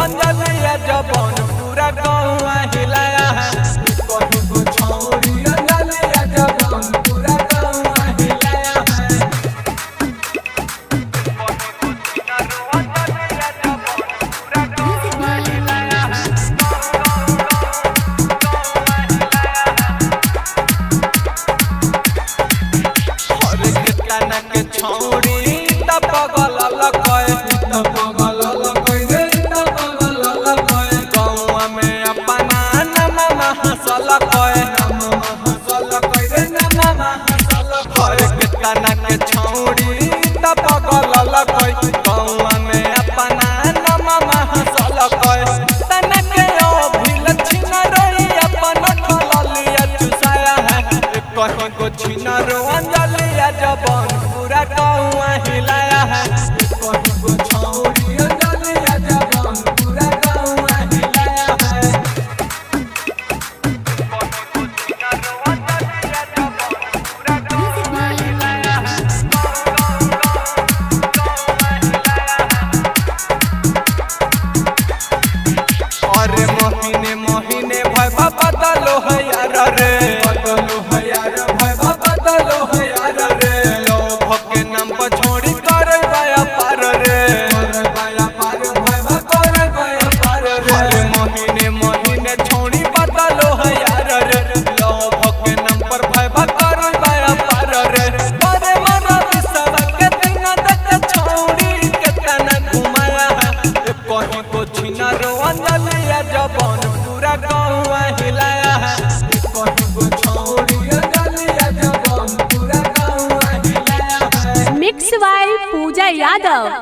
जबन पूरा गौवा हिलाया है कहीं को छौरी अंजलिया जबन पूरा गौवा हिलाया है और कितना के छौरी तब पगल लकय तना के छौरी तब पगल लकय गौवा में अपना नमा हंसल कय तना के अभिल छिन रही अपन खललिया चुसाया है कहीं को छिन रो अंजलिया जबन पूरा गौवा हिलाया है कहीं को छौरी अंजलिया जबन पूरा गौवा हिलाया है महीने महीने भाई बदलो है यार रे बदलो है यार भाई बदलो है यार रे लोभ के नाम पर छोड़ी कर गया पार रे गया पार भाई कर गया पार रे महीने महीने छोड़ी बदलो है यार रे लोभ के नाम पर भाई कर गया पार रे अरे मना विश्व के दिन तक छोड़ी के तना घुमाया है कहीं को छिना रो अंजलिया जबन पूरा गौवा हिलाया